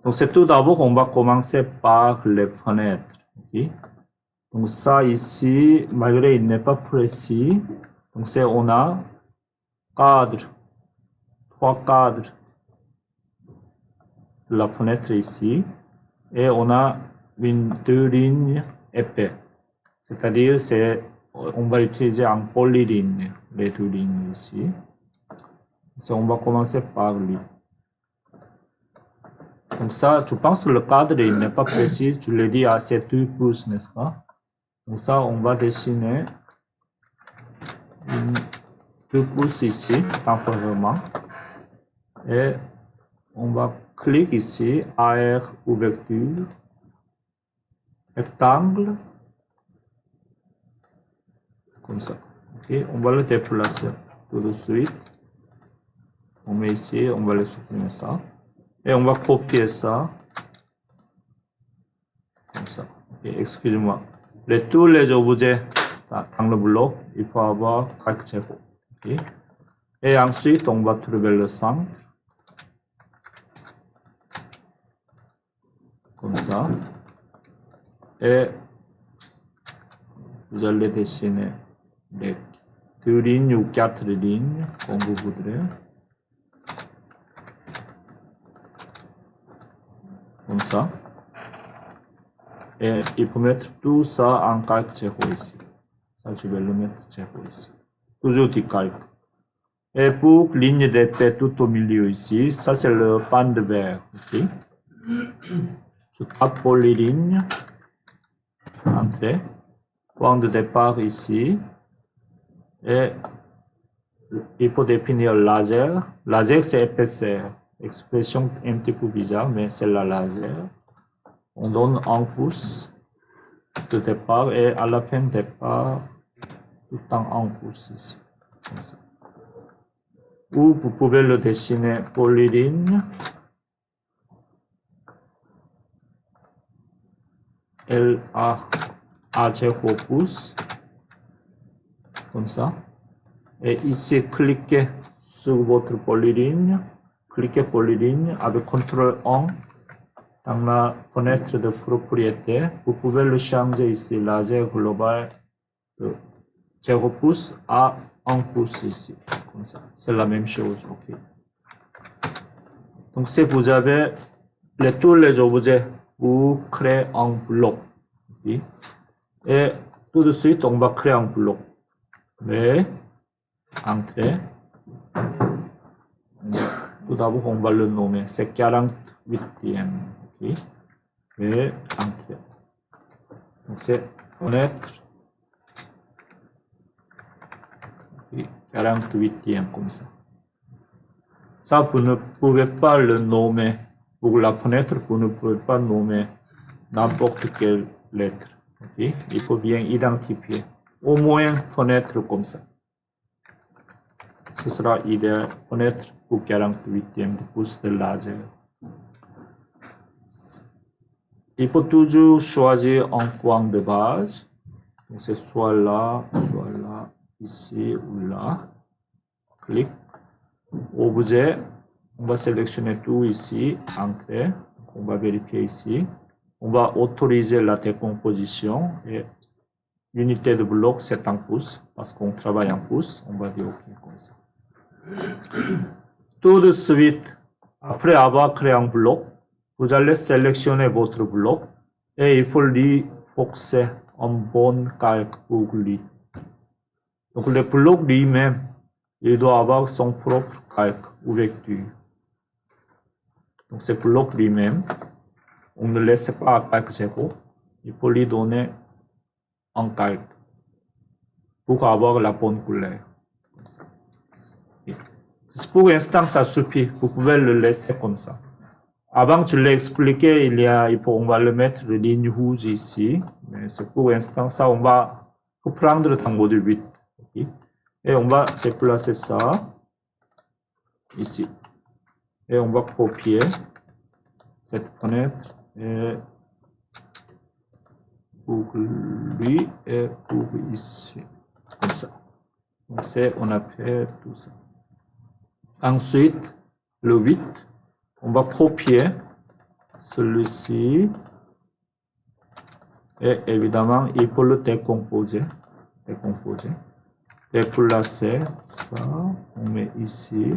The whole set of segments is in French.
Donc c'est tout d'abord, on va commencer par les fenêtres. Okay? Donc ça ici, malgré il n'est pas précis, donc c'est on a cadre, 3 cadres de la fenêtre ici, et on a 2 lignes épais. C'est-à-dire c'est on va utiliser en polyligne les 2 lignes ici. Donc on va commencer par lui. Donc ça, je pense que le cadre il n'est pas précis, je l'ai dit à ces 2 pouces, n'est-ce pas? Donc ça, on va dessiner 2 pouces ici, temporairement. Et on va cliquer ici, AR ouverture, rectangle, comme ça. Okay. On va le déplacer tout de suite. On met ici, on va le supprimer ça. Et on va copier ça. Comme ça. Okay. Excusez-moi. Tous les objets dans le bloc, il faut avoir quelques zéros. Okay. Et ensuite, on va trouver le centre. Comme ça. Et vous allez dessiner les 2 lignes ou 4 lignes, comme vous voudrez. Comme ça. Et il faut mettre tout ça en calque zéro ici. Ça, je vais le mettre zéro ici. Toujours du calque. Et pour ligne d'épée tout au milieu ici, ça c'est le bande vert. Okay. Je tape pour les lignes. Entrée. Point de départ ici. Et il faut définir laser. Laser c'est épaisseur. Expression un petit peu bizarre, mais c'est la laser. On donne 1 pouce de départ et à la fin de départ, tout le temps 1 pouce ici. Comme ça. Ou vous pouvez le dessiner pour les lignes. Elle a 0 pouces. Comme ça. Et ici, cliquez sur votre polyligne. Cliquez polyligne avec CTRL 1 dans la fenêtre de propriété. Vous pouvez le changer ici, laser global de 0 pouce à 1 pouce ici. Comme ça. C'est la même chose. Okay. Donc, si vous avez tous les objets, vous créez un bloc. Okay. Et tout de suite, on va créer un bloc. Mais, entrée. Tout d'abord, on va le nommer. C'est 48e. Okay. Et entrée. Donc, c'est fenêtre. 48e comme ça. Ça, vous ne pouvez pas le nommer. Pour la fenêtre, vous ne pouvez pas nommer n'importe quelle lettre. Okay. Il faut bien identifier. Au moins, fenêtre comme ça. Ce sera idéal. Fenêtre pour 48e de pouce de laser. Il faut toujours choisir un point de base. Donc, c'est soit là, ici ou là. Clic. Objet. On va sélectionner tout ici. Entrée. On va vérifier ici. On va autoriser la décomposition. Et l'unité de bloc, c'est en pouces. Parce qu'on travaille en pouces. On va dire OK comme ça. Tout de suite, après avoir créé un bloc, vous allez sélectionner votre bloc et il faut lui fixer un bon calque pour lui. Donc le bloc lui-même, il doit avoir son propre calque, ouverture. Donc ce bloc lui-même, on ne laisse pas calque zéro, il faut lui donner un calque pour avoir la bonne couleur. Pour l'instant, ça suffit. Vous pouvez le laisser comme ça. Avant, je l'ai expliqué, on va le mettre de ligne rouge ici. Mais c'est pour l'instant, ça, on va prendre dans module 8. Okay. Et on va déplacer ça ici. Et on va copier cette fenêtre et pour lui et pour ici. Comme ça. Donc, on a fait tout ça. Ensuite, le 8. On va copier celui-ci. Et évidemment, il faut le décomposer. Déplacer ça, on met ici.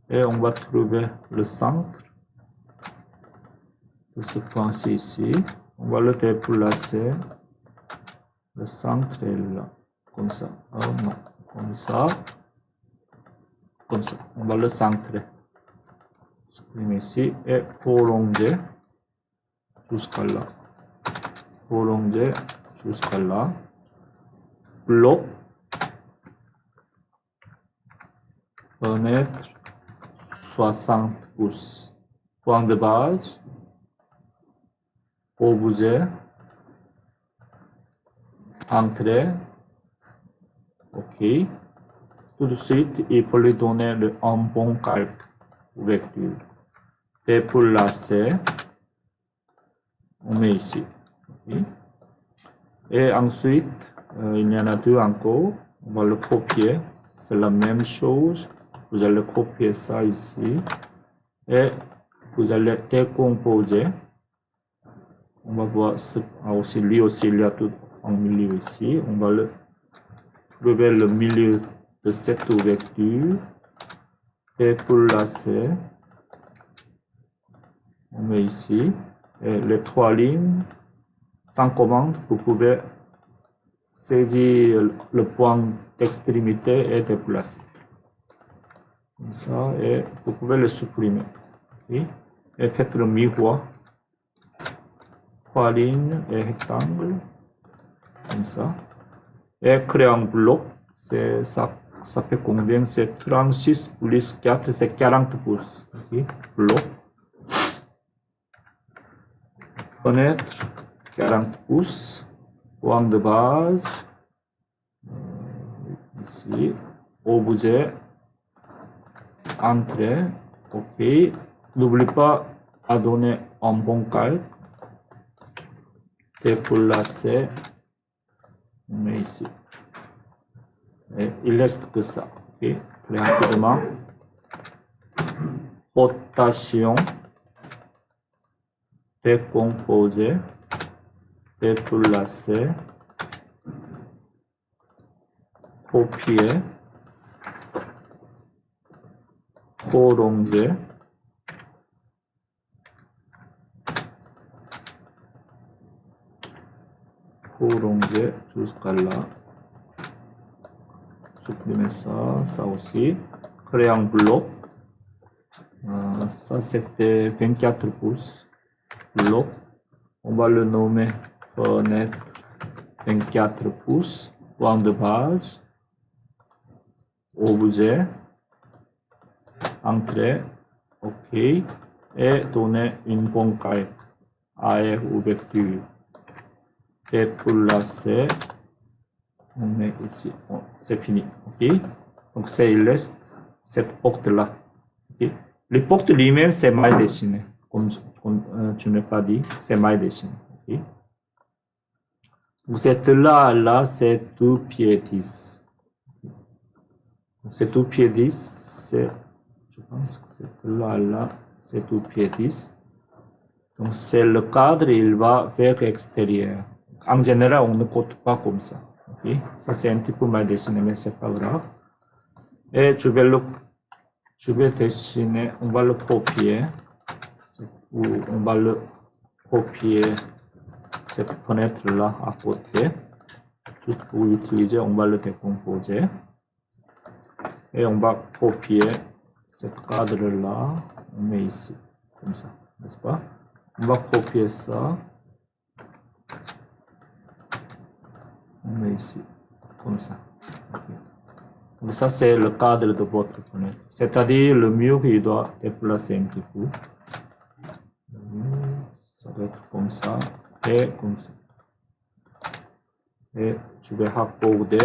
Et on va trouver le centre de ce point-ci ici. On va le déplacer. Le centre est là. Comme ça. Oh non. Comme ça. Comme ça. On va le centrer. Supprimer ici. Et prolonger jusqu'à là. Prolonger jusqu'à là. Bloc. Fenêtre 60 pouces. Point de base. Objet. Entrée. OK. Tout de suite, il faut lui donner un bon calque. Ouverture. Déplacer. On met ici. Okay. Et ensuite, il y en a deux encore. On va le copier. C'est la même chose. Vous allez copier ça ici. Et vous allez décomposer. On va voir aussi, lui aussi, il y a tout en milieu ici. On va le trouver le milieu de cette ouverture. Déplacer. On met ici. Et les trois lignes, sans commande, vous pouvez saisir le point d'extrémité et déplacer. Comme ça, et vous pouvez le supprimer. Okay. Et faites le miroir. Trois lignes et rectangle. Comme ça. Et créer un bloc. Ça fait combien? C'est 36 plus 4, c'est 40 pouces. Okay. Bloc. Fenêtre, 40 pouces. Point de base. Ici. Objet. Entrée. OK. N'oublie pas à donner un bon calque. Déplacer. On met ici. Et il reste que ça. OK. Très rapidement. Rotation. Décomposer. Déplacer. Copier. Prolonger. Prolonger jusqu'à là. Supprimer ça, ça aussi. Créer un bloc. Ça c'était 24 pouces. Bloc. On va le nommer fenêtre 24 pouces. Point de base. Objet. Entrée. OK. Et donner une bonne calque. Air ouverture. Déplacer. On met ici. Bon, c'est fini. OK. Donc, il reste cette porte-là. OK. Les portes lui-même, c'est mal dessiné. Comme tu n'as pas dit, c'est mal dessiné. OK. Donc, cette là, c'est tout pied 10. C'est tout pied 10. Je pense que cette là, c'est tout pied 10. Donc, c'est le cadre, il va vers l'extérieur. En général, on ne code pas comme ça. Okay. Ça, c'est un petit peu mal dessiné, mais c'est pas grave. Et je vais dessiner, on va le copier. On va le copier cette fenêtre-là à côté. Juste pour l'utiliser, on va le décomposer. Et on va copier ce cadre-là. On met ici, comme ça, n'est-ce pas? On va copier ça. On met ici, comme ça. Okay. Donc ça, c'est le cadre de votre fenêtre. C'est-à-dire, le mur, il doit déplacer un petit peu. Ça doit être comme ça et comme ça. Et je vais raccorder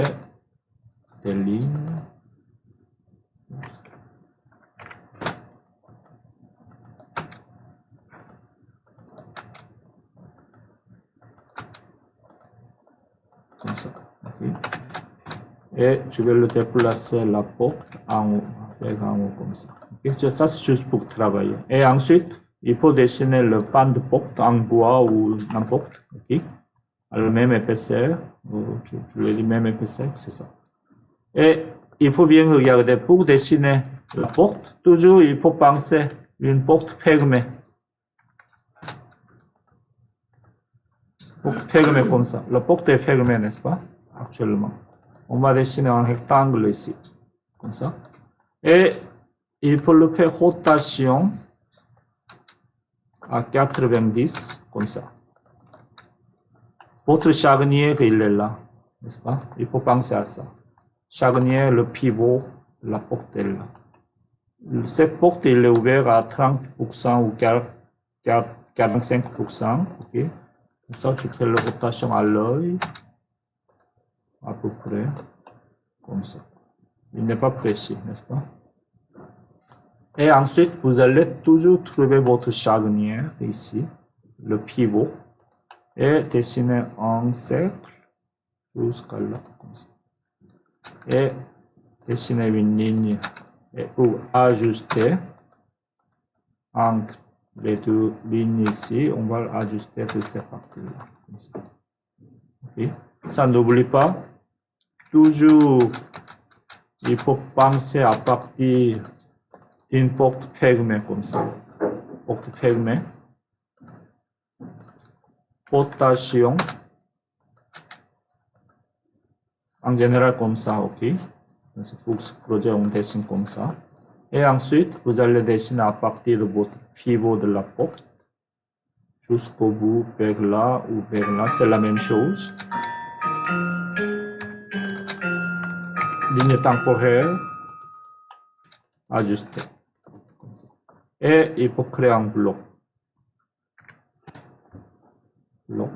des lignes. Comme ça. Okay. Et je vais le déplacer la porte en haut. Fréquemment comme ça. Okay? Ça, c'est juste pour travailler. Et ensuite, il faut dessiner le pan de porte en bois ou n'importe. Okay? Le même épaisseur. Tu veux dire même épaisseur, c'est ça. Et il faut bien regarder, pour dessiner la porte, toujours il faut penser une porte fermée. Porte fermée comme ça. La porte est fermée, n'est-ce pas? Actuellement. On va dessiner un rectangle ici. Comme ça. Et il faut le faire rotation à 90, comme ça. Votre charnière, il est là, n'est-ce pas? Il faut penser à ça. Charnière, le pivot de la porte est là. Cette porte, il est ouverte à 30% ou 45%. Okay? Comme ça, tu fais la rotation à l'œil, à peu près, comme ça. Il n'est pas précis, n'est-ce pas? Et ensuite, vous allez toujours trouver votre charnière ici, le pivot, et dessiner un cercle jusqu'à là, comme ça. Et dessiner une ligne. Et pour ajuster entre les deux lignes ici, on va ajuster de cette partie-là, comme ça. Okay. Ça, n'oublie pas, toujours, il faut penser à partir d'une porte fermée comme ça. Porte fermée. Rotation. En général comme ça, ok. Pour ce projet, on dessine comme ça. Et ensuite, vous allez dessiner à partir de votre pivot de la porte jusqu'au bout, vers là ou vers là. C'est la même chose. Ligne temporaire. Ajuster. Comme ça. Et il faut créer un bloc. Bloc.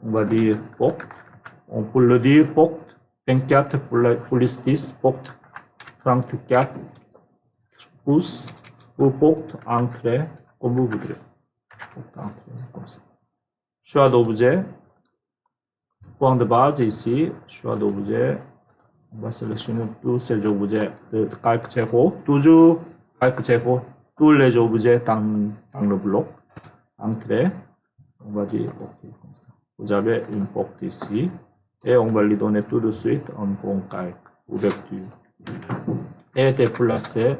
On va dire porte. On peut le dire porte 24 plus 10, porte 34 pouces ou porte entrée comme vous voudrez. Porte entrée comme ça. Choix d'objet. Point de base ici. Choix d'objet. On va sélectionner tous ces objets de calque zéro. Toujours calque zéro. Tous les objets dans le bloc. Entrée. On va dire OK comme ça. Vous avez une porte ici. Et on va lui donner tout de suite un bon calque, ouverture. Et déplacer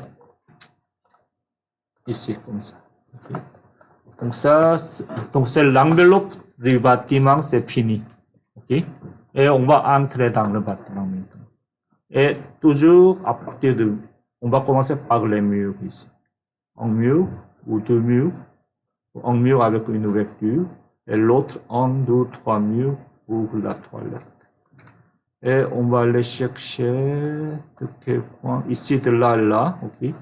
ici, comme ça. Okay. Donc c'est l'enveloppe du bâtiment, c'est fini. Okay. Et on va entrer dans le bâtiment maintenant. Et toujours à partir de... On va commencer par les murs ici. Un mur ou deux murs. Un mur avec une ouverture. Et l'autre, un, deux, trois murs pour la toilette. Et on va aller chercher de quel point? Ici, de là, là, ok.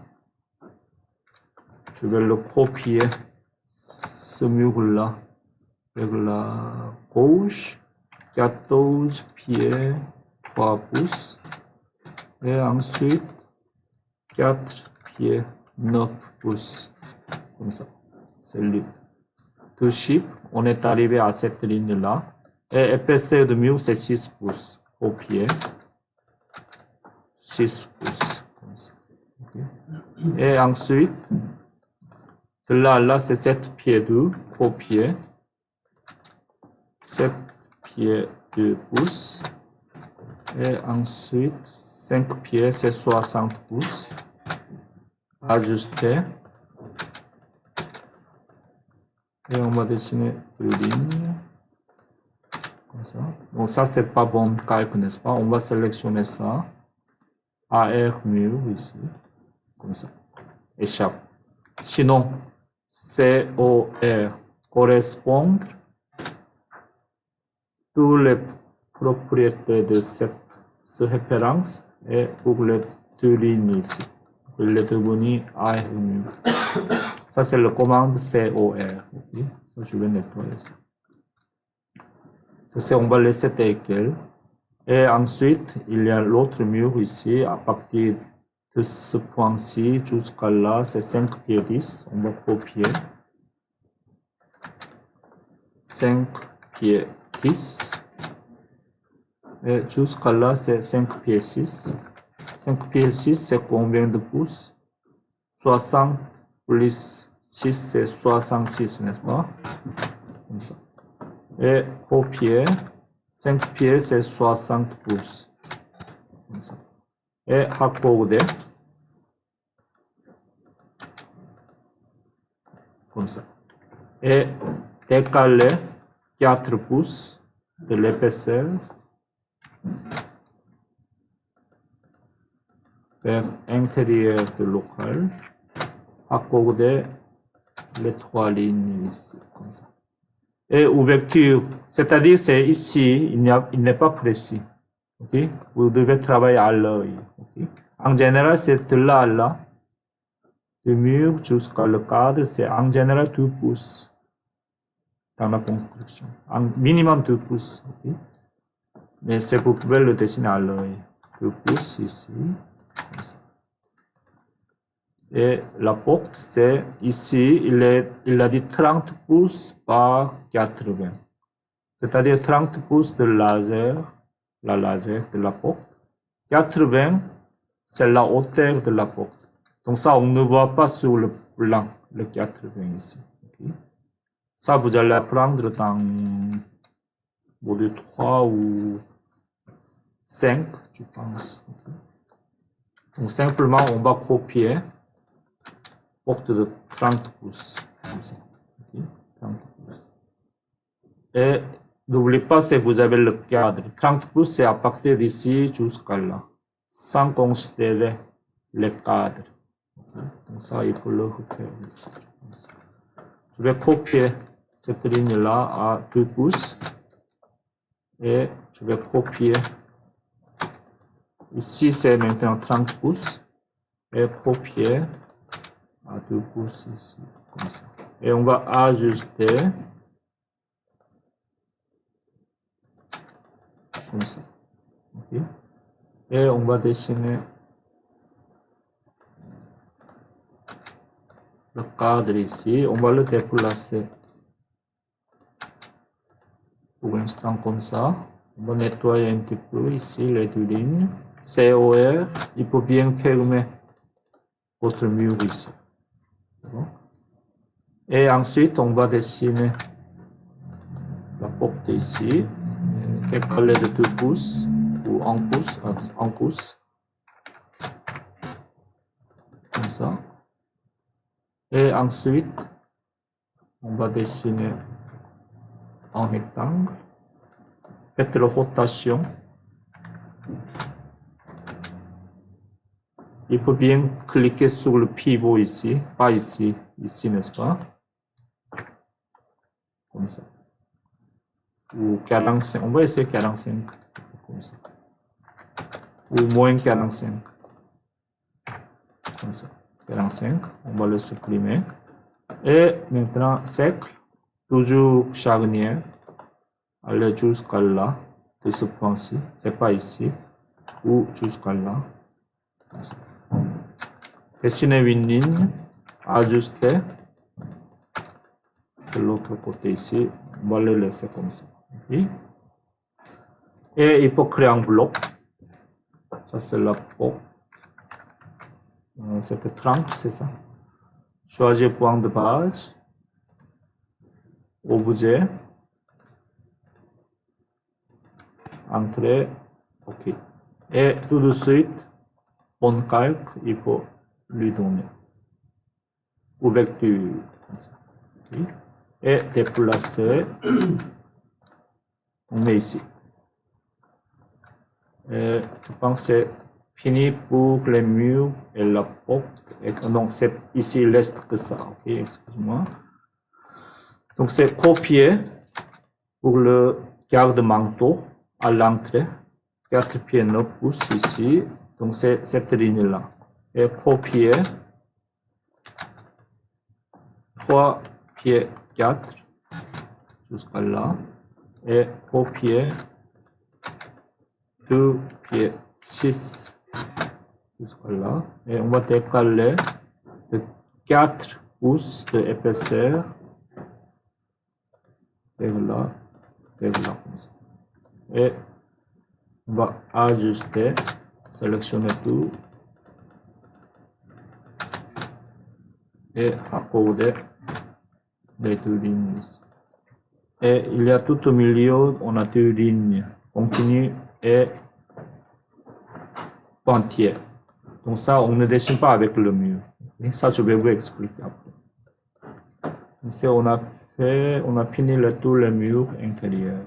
Je vais le copier, ce mur-là, vers la gauche, 14 pieds, 3 pouces. Et ensuite, 4 pieds, 9 pouces. Comme ça. C'est libre. Deux chiffres, on est arrivé à cette ligne-là. Et épaisseur de mur, c'est 6 pouces. Au pied, 6 pouces, comme ça. Okay. Et ensuite, de là, là, c'est 7 pieds 2 au pied, 7 pieds 2 pouces, et ensuite, 5 pieds, c'est 60 pouces, ajuster, et on va dessiner deux lignes. Comme ça. Bon, ça, c'est pas bon calque, n'est-ce pas? On va sélectionner ça. AR mur ici. Comme ça. Échappe. Sinon, COR correspond tous les propriétés de cette référence et pour les deux lignes ici. Pour les devenir AR mur. Ça, c'est la commande COR. Okay? Ça, je vais nettoyer ça. On va laisser tel quel. Et ensuite, il y a l'autre mur ici, à partir de ce point-ci jusqu'à là, c'est 5 pieds 10. On va copier. 5 pieds 10. Et jusqu'à là, c'est 5 pieds 6. 5 pieds 6, c'est combien de pouces? 60 plus 6, c'est 66, n'est-ce pas? Comme ça. Et au pied, 5 pieds, c'est 60 pouces. Comme ça. Et hakpogde, comme ça. Et décaler 4 pouces de l'épaisseur vers l'intérieur de local, accorder les 3 lignes ici, comme ça. Et ouverture, c'est-à-dire c'est ici, il n'est pas précis. Okay? Vous devez travailler à l'œil. Okay? En général, c'est de là à là. Du mur jusqu'à le cadre, c'est en général 2 pouces dans la construction. En minimum 2 pouces. Okay? Mais c'est vous pouvez le dessiner à l'œil. 2 pouces ici. Comme ça. Et la porte, c'est ici, il a dit 30 pouces par 80. C'est-à-dire 30 pouces de laser, la laser de la porte. 80, c'est la hauteur de la porte. Donc ça, on ne voit pas sur le plan, le 80 ici. Okay. Ça, vous allez apprendre dans module 3 ou 5, je pense. Okay. Donc simplement, on va copier porte de 30 pouces. Comme ça. Okay. 30 pouces. Et n'oubliez pas si vous avez le cadre. 30 pouces, c'est à partir d'ici jusqu'à là, sans considérer le cadre. Okay. Donc ça, il faut le refaire ici. Je vais copier cette ligne-là à 2 pouces. Et je vais copier. Ici, c'est maintenant 30 pouces. Et copier à 2 pouces ici, comme ça. Et on va ajuster. Comme ça. Okay. Et on va dessiner le cadre ici. On va le déplacer pour l'instant comme ça. On va nettoyer un petit peu ici les 2 lignes. COR, il faut bien fermer votre mur ici. Bon. Et ensuite, on va dessiner la porte ici. Décaler de 2 pouces ou 1 pouce. Comme ça. Et ensuite, on va dessiner un rectangle. Faites la rotation. Il faut bien cliquer sur le pivot ici, pas ici, ici, n'est-ce pas? Comme ça. Ou 45, on va essayer 45, comme ça. Ou moins 45. Comme ça. 45, on va le supprimer. Et maintenant, cercle, toujours charnière, aller jusqu'à là, de ce point-ci, c'est pas ici, ou jusqu'à là. Comme ça. Dessiner une ligne, ajuster de l'autre côté ici, on va le laisser comme ça. Okay. Et il faut créer un bloc. Ça, c'est la porte. C'était 30, c'est ça. Choisir point de base. Objet. Entrée. OK. Et tout de suite, on calque, il faut lui donner. Ouverture. Comme ça. Okay. Et déplacer. On met ici. Et je pense que c'est fini pour les murs et la porte. Et donc, c'est ici, il reste que ça. Ok, excuse-moi. Donc, c'est copier pour le garde-manteau à l'entrée. 4 pieds 9 pouces ici. Donc, c'est cette ligne-là. Et copier 3 pieds 4 jusqu'à là. Et copier 2 pieds 6 jusqu'à là. Et on va décaler de 4 pouces d'épaisseur vers là, comme ça. Et on va ajuster sélectionnez tout et raccordez les deux lignes ici. Et il y a tout au milieu, on a deux lignes, continue et pointillé. Donc ça, on ne dessine pas avec le mur. Ça, je vais vous expliquer après. Ici, on a fini tous les murs intérieurs.